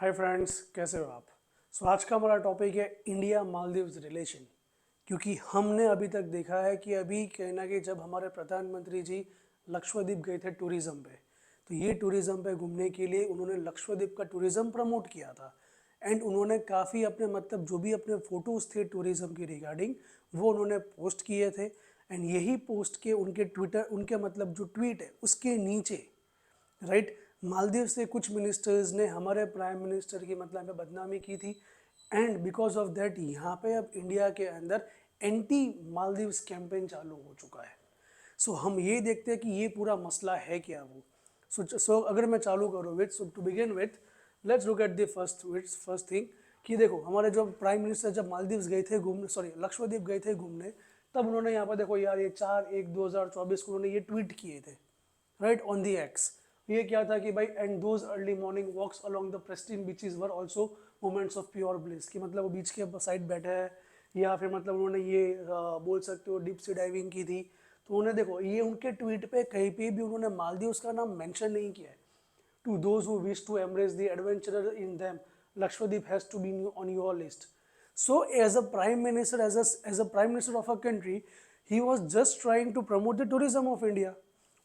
Hi friends, कैसे हो आप। आज का हमारा टॉपिक है इंडिया मालदीव्स रिलेशन। क्योंकि हमने अभी तक देखा है कि अभी कहीं ना कहीं जब हमारे प्रधानमंत्री जी लक्षद्वीप गए थे टूरिज़्म पे, तो ये टूरिज़्म पे घूमने के लिए उन्होंने लक्षद्वीप का टूरिज़्म प्रमोट किया था। एंड उन्होंने काफ़ी अपने मतलब जो भी अपने फ़ोटोज़ थे टूरिज़्म के रिगार्डिंग वो उन्होंने पोस्ट किए थे। एंड यही पोस्ट के उनके ट्विटर उनके मतलब जो ट्वीट है उसके नीचे राइट मालदीव से कुछ मिनिस्टर्स ने हमारे प्राइम मिनिस्टर की मतलब में बदनामी की थी। एंड बिकॉज ऑफ दैट यहाँ पे अब इंडिया के अंदर एंटी मालदीव्स कैंपेन चालू हो चुका है। हम ये देखते हैं कि ये पूरा मसला है क्या वो। अगर मैं चालू करूँ with to begin with let's look at the first thing कि देखो हमारे जो प्राइम मिनिस्टर जब मालदीव्स गए थे घूमने, सॉरी लक्षद्वीप गए थे घूमने, तब उन्होंने यहाँ पर देखो यार ये 4/1/2024 को उन्होंने ये ट्वीट किए थे राइट ऑन दी एक्स। ये क्या था कि भाई and those early morning walks along the pristine beaches were also moments of pure bliss, कि मतलब वो बीच के साइड बैठे हैं, या फिर मतलब उन्होंने ये बोल सकते हो डीप सी डाइविंग की थी। तो उन्होंने देखो ये उनके ट्वीट पे कहीं पे भी उन्होंने मालदीव्स का नाम मेंशन नहीं किया है। To those who wish to embrace the adventurer in them, Lakshadweep has to be on your list. So as a prime minister, as a prime minister of a country, he was just trying to promote the tourism of India.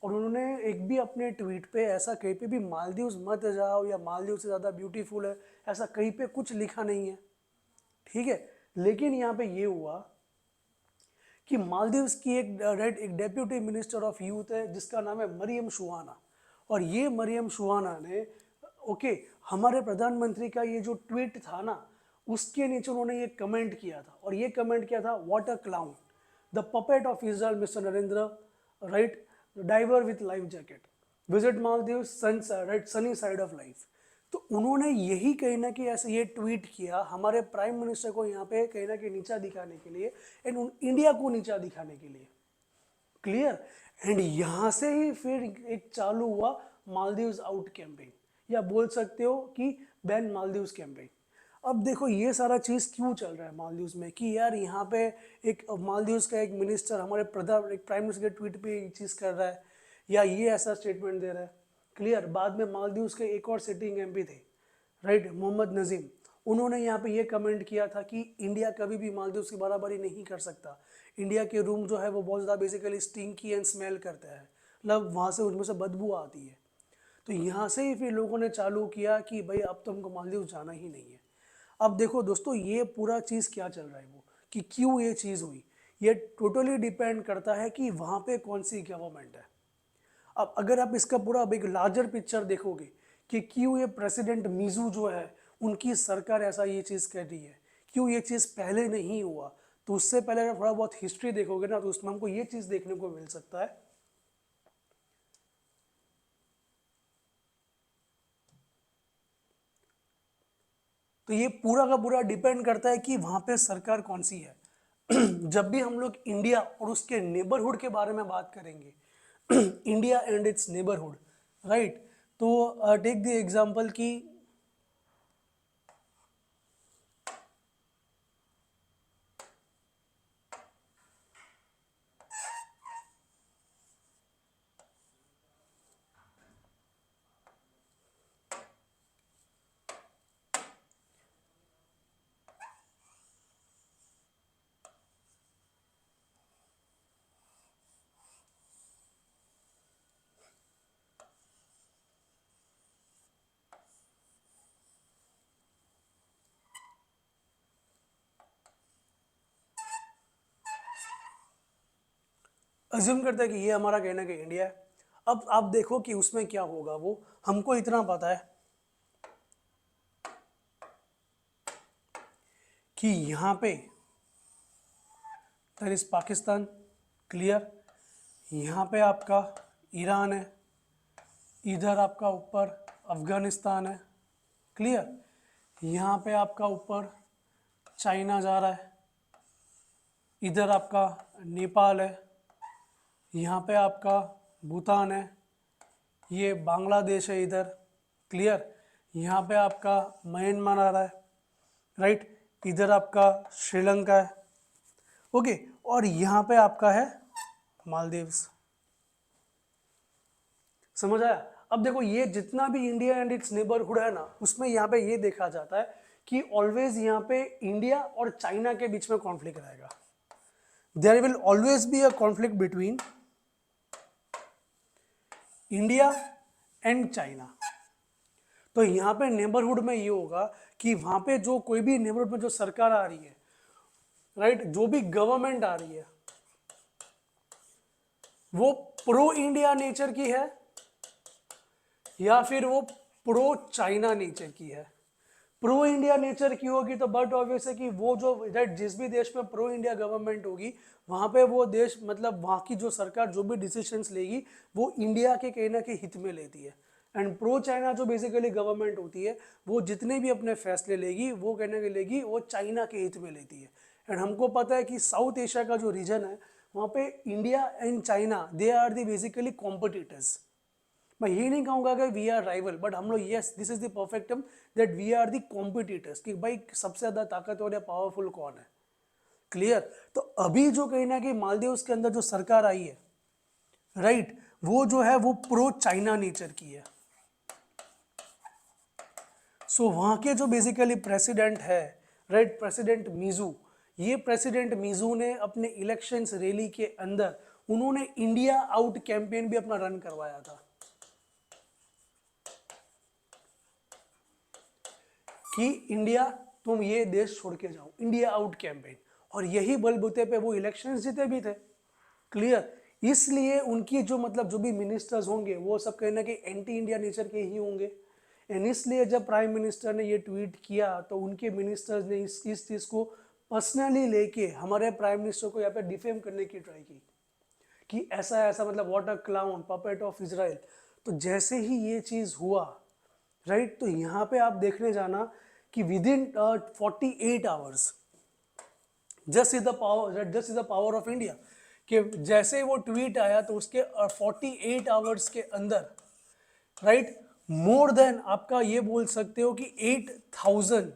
और उन्होंने एक भी अपने tweet पे ऐसा कहीं पे भी मालदीव्स मत जाओ या मालदीव से ज़्यादा ब्यूटीफुल है ऐसा कहीं पे कुछ लिखा नहीं है, ठीक है। लेकिन यहाँ पे ये हुआ कि मालदीव्स की एक डेप्यूटी मिनिस्टर ऑफ यूथ है जिसका नाम है मरियम शुहाना। और ये मरियम शुहाना ने ओके हमारे प्रधानमंत्री का ये जो ट्वीट था ना उसके नीचे उन्होंने ये कमेंट किया था। और ये कमेंट किया था what a clown, the puppet of Israel mister Narendra, right, diver with life jacket, visit Maldives right sunny side of life. तो उन्होंने यही कहीं ना कहीं ऐसे ये ट्वीट किया हमारे प्राइम मिनिस्टर को यहाँ पे कहीं ना कहीं नीचा दिखाने के लिए एंड इंडिया को नीचा दिखाने के लिए, क्लियर। एंड यहाँ से ही फिर एक चालू हुआ मालदीव्स आउट कैंपेन, या बोल सकते हो कि बैन मालदीव्स कैंपेन। अब देखो ये सारा चीज़ क्यों चल रहा है मालदीव्स में कि यार यहाँ पे एक मालदीव्स का एक मिनिस्टर हमारे प्रधान एक प्राइम मिनिस्टर के ट्वीट पे ये चीज़ कर रहा है या ये ऐसा स्टेटमेंट दे रहा है, क्लियर। बाद में मालदीव्स के एक और सिटिंग एमपी थे राइट मोहम्मद नजीम, उन्होंने यहाँ पे ये कमेंट किया था कि इंडिया कभी भी मालदीव्स की बराबरी नहीं कर सकता। इंडिया के रूम जो है वो बहुत ज़्यादा बेसिकली स्टिंकी एंड स्मेल करता है, मतलब वहाँ से उनमें से बदबू आती है। तो यहाँ से ही फिर लोगों ने चालू किया कि भाई अब तो हमको मालदीव जाना ही नहीं है। अब देखो दोस्तों ये पूरा चीज़ क्या चल रहा है वो कि क्यों ये चीज़ हुई, ये टोटली डिपेंड करता है कि वहाँ पे कौन सी गवर्नमेंट है। अब अगर आप इसका पूरा अब एक लार्जर पिक्चर देखोगे कि क्यों ये प्रेसिडेंट मिजू जो है उनकी सरकार ऐसा ये चीज़ कर रही है, क्यों ये चीज़ पहले नहीं हुआ, तो उससे पहले अगर थोड़ा बहुत हिस्ट्री देखोगे ना तो उसमें हमको ये चीज़ देखने को मिल सकता है। तो ये पूरा का पूरा डिपेंड करता है कि वहाँ पे सरकार कौन सी है। जब भी हम लोग इंडिया और उसके नेबरहुड के बारे में बात करेंगे, India and it's neighbourhood, right, तो टेक द एग्जांपल कि अज्यूम करते हैं कि ये हमारा कहना कि इंडिया है। अब आप देखो कि उसमें क्या होगा, वो हमको इतना पता है कि यहाँ पे दैट इज पाकिस्तान, क्लियर। यहाँ पे आपका ईरान है, इधर आपका ऊपर अफगानिस्तान है, क्लियर। यहाँ पे आपका ऊपर चाइना जा रहा है, इधर आपका नेपाल है, यहाँ पे आपका भूटान है, ये बांग्लादेश है इधर, क्लियर। यहाँ पे आपका म्यांमार आ रहा है, राइट, इधर आपका श्रीलंका है, ओके। और यहाँ पे आपका है मालदीव्स, समझ आया। अब देखो ये जितना भी इंडिया एंड इट्स नेबरहुड है ना, उसमें यहाँ पे ये देखा जाता है कि ऑलवेज यहाँ पे इंडिया और चाइना के बीच में कॉन्फ्लिक्ट रहेगा. There will always be a conflict between India and China. तो यहाँ पे नेबरहुड में ये होगा कि वहां पे जो कोई भी नेबरहुड में जो सरकार आ रही है, राइट, जो भी गवर्नमेंट आ रही है, वो प्रो इंडिया नेचर की है या फिर वो प्रो चाइना नेचर की है. प्रो इंडिया नेचर की होगी तो बट ऑब्वियस है कि वो जो राइट जिस भी देश में प्रो इंडिया गवर्नमेंट होगी वहां पे वो देश मतलब वहां की जो सरकार जो भी डिसीजंस लेगी वो इंडिया के कहीं ना कहीं हित में लेती है. एंड प्रो चाइना जो बेसिकली गवर्नमेंट होती है वो जितने भी अपने फैसले लेगी वो कहने के लेगी वो चाइना के हित में लेती है. एंड हमको पता है कि साउथ एशिया का जो रीजन है वहाँ पे India and China they are the basically competitors. मैं ये नहीं कहूँगा कि वी आर राइवल, बट हम लोग yes this is the perfect term that we are the competitors कि भाई सबसे ज़्यादा ताकतवर या पावरफुल कौन है. क्लियर. तो अभी जो कहीं ना कहीं मालदीव्स के अंदर जो सरकार आई है, राइट, वो जो है वो प्रो चाइना नेचर की है. सो वहाँ के जो बेसिकली प्रेसिडेंट है, राइट, प्रेसिडेंट मीजू, ये प्रेसिडेंट मीजू ने अपने इलेक्शंस रैली के अंदर उन्होंने इंडिया आउट कैंपेन भी अपना रन करवाया था कि इंडिया तुम ये देश छोड़ के जाओ, इंडिया आउट कैंपेन. और यही बलबूते पे वो इलेक्शंस जीते भी थे. क्लियर. इसलिए उनकी जो मतलब जो भी मिनिस्टर्स होंगे वो सब कहना कि एंटी इंडिया नेचर के ही होंगे. एंड इसलिए जब प्राइम मिनिस्टर ने ये ट्वीट किया तो उनके मिनिस्टर्स ने इस चीज़ को पर्सनली लेके हमारे प्राइम मिनिस्टर को यहाँ पे डिफेम करने की ट्राई की कि ऐसा ऐसा मतलब what a clown puppet of Israel. तो जैसे ही ये चीज़ हुआ, राइट, तो यहाँ पे आप देखने जाना कि with in 48 hours just is the power of India कि जैसे वो ट्वीट आया तो उसके 48 आवर्स के अंदर, राइट, मोर देन आपका ये बोल सकते हो कि 8,000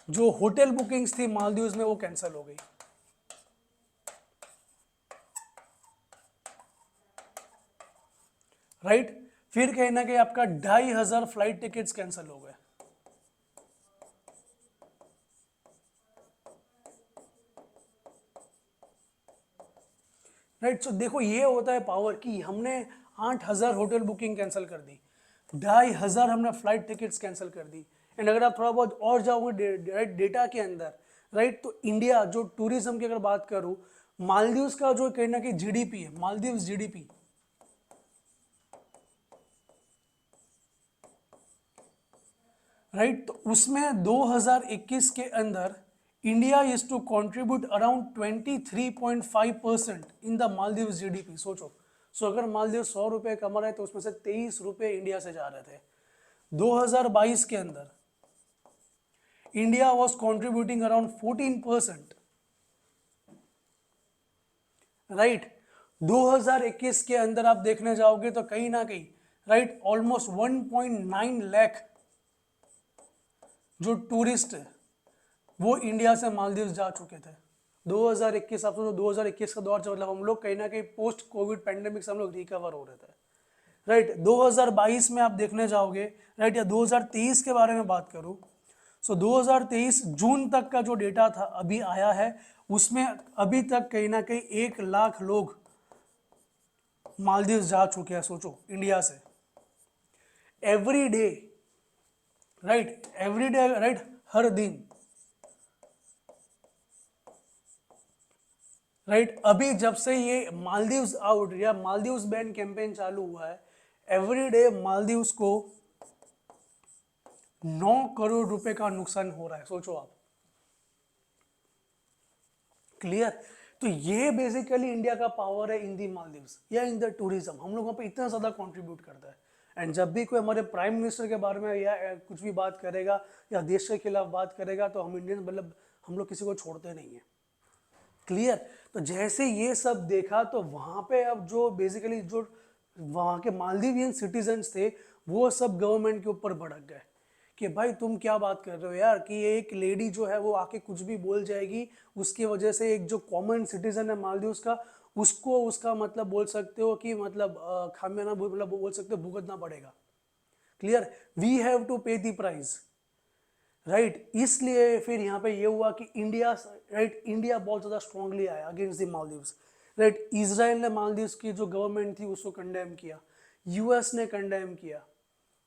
जो होटल बुकिंग्स थी मालदीव्स में वो कैंसिल हो गई. राइट. फिर कहना कि आपका 2,500 फ्लाइट टिकट्स कैंसिल हो गए. राइट. सो देखो ये होता है पावर कि हमने 8,000 होटल बुकिंग कैंसिल कर दी, 2,500 हमने फ्लाइट टिकट्स कैंसिल कर दी. एंड अगर आप थोड़ा बहुत और जाओगे राइट डेटा के अंदर, राइट, तो इंडिया जो टूरिज्म की अगर बात करूं, मालदीव्स का जो कहना कि जीडीपी है, मालदीव्स जीडीपी, राइट, तो उसमें 2021 के अंदर India is to contribute around 23.5% in the Maldives GDP. सोचो. सो अगर मालदीव 100 रुपये कमा रहे तो उसमें से 23 रुपये इंडिया से जा रहे थे. 2022 के अंदर India was contributing around 14%. Right. 2021 के अंदर आप देखने जाओगे तो कहीं ना कहीं, राइट, ऑलमोस्ट 1.9 लाख जो टूरिस्ट है वो इंडिया से मालदीव जा चुके थे. 2021 आप सोचो 2021 का दौर मतलब हम लोग कहीं ना कहीं पोस्ट कोविड पैंडेमिक से हम लोग रिकवर हो रहे थे. राइट. 2022 में आप देखने जाओगे, राइट, या 2023 के बारे में बात करूं, सो 2023 जून तक का जो डेटा था अभी आया है उसमें अभी तक कहीं ना कहीं 1 लाख लोग मालदीव जा चुके हैं. सोचो इंडिया से every day, right, every day, right, हर दिन. राइट. अभी जब से ये मालदीव्स आउट या मालदीव्स बैन कैंपेन चालू हुआ है, एवरी डे मालदीव्स को 9 करोड़ रुपए का नुकसान हो रहा है. सोचो आप. क्लियर. तो ये बेसिकली इंडिया का पावर है इन दी मालदीव्स या इन द टूरिज्म. हम लोग वहाँ पे इतना ज़्यादा कंट्रीब्यूट करता है. एंड जब भी कोई हमारे प्राइम मिनिस्टर के बारे में या कुछ भी बात करेगा या देश के खिलाफ बात करेगा तो हम इंडियन मतलब हम लोग किसी को छोड़ते नहीं हैं. क्लियर. तो जैसे ये सब देखा तो वहाँ पे अब जो बेसिकली जो वहाँ के मालदीवियन सिटीजन्स थे वो सब गवर्नमेंट के ऊपर भड़क गए कि भाई तुम क्या बात कर रहे हो यार, कि एक लेडी जो है वो आके कुछ भी बोल जाएगी, उसकी वजह से एक जो कॉमन सिटीजन है मालदीव्स का, उसको उसका मतलब बोल सकते हो कि मतलब खामियाना मतलब बोल सकते हो भुगतना पड़ेगा। क्लियर, वी हैव टू पे द प्राइस, राइट। इसलिए फिर यहाँ पे ये हुआ कि इंडिया, राइट, इंडिया बहुत ज़्यादा स्ट्रांगली आया against the Maldives, right. Israel ने मालदीव्स की जो गवर्नमेंट थी उसको कंडेम किया, यूएस ने कंडेम किया।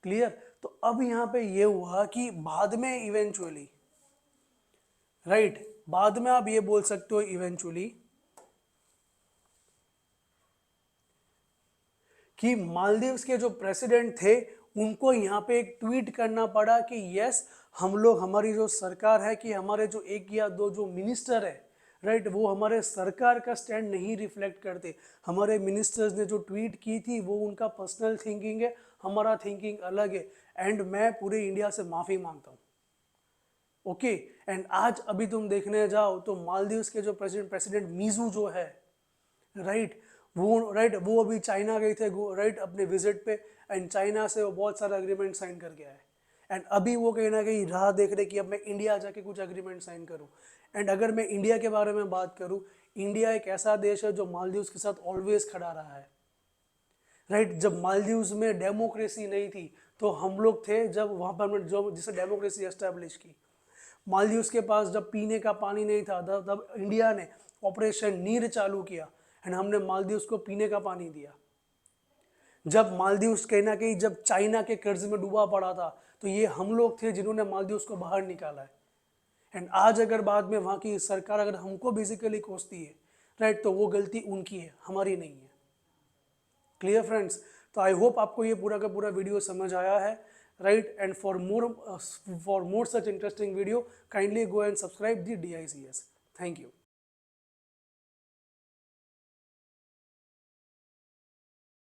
क्लियर, तो अब यहाँ पे ये हुआ कि बाद में इवेंचुअली, राइट, बाद में आप ये बोल सकते हो इवेंचुअली कि मालदीव्स के जो प्रेसिडेंट थे उनको यहाँ पे एक ट्वीट करना पड़ा कि यस, हम लोग, हमारी जो सरकार है, कि हमारे जो एक या दो जो मिनिस्टर है, राइट, वो हमारे सरकार का स्टैंड नहीं रिफ्लेक्ट करते। हमारे मिनिस्टर्स ने जो ट्वीट की थी वो उनका पर्सनल थिंकिंग है, हमारा थिंकिंग अलग है, एंड मैं पूरे इंडिया से माफ़ी मांगता हूँ। ओके, एंड आज अभी तुम देखने जाओ तो मालदीव्स के जो प्रेसिडेंट मीजू जो है, वो अभी चाइना गए थे, राइट, अपने विजिट पे, एंड चाइना से वो बहुत सारा एग्रीमेंट साइन करके आए, एंड अभी वो कहीं ना कहीं राह देख रहे कि अब मैं इंडिया जाके कुछ एग्रीमेंट साइन करूं। एंड अगर मैं इंडिया के बारे में बात करूं, इंडिया एक ऐसा देश है जो मालदीव्स के साथ ऑलवेज खड़ा रहा है, राइट। जब मालदीव्स में डेमोक्रेसी नहीं थी तो हम लोग थे, जब वहाँ पर हमने जो जिसे डेमोक्रेसी एस्टेब्लिश की। मालदीव्स के पास जब पीने का पानी नहीं था, तब इंडिया ने ऑपरेशन नीर चालू किया, एंड हमने मालदीव्स को पीने का पानी दिया। जब मालदीव्स कहीं ना कहीं जब चाइना के कर्ज में डूबा पड़ा था, तो ये हम लोग थे जिन्होंने मालदीव्स को बाहर निकाला है। एंड आज अगर बाद में वहाँ की सरकार अगर हमको बेसिकली कोसती है, राइट, तो वो गलती उनकी है, हमारी नहीं है। क्लियर फ्रेंड्स, तो आई होप आपको ये पूरा का पूरा वीडियो समझ आया है, right. And for more such interesting video, kindly go and subscribe the DICS। Thank you.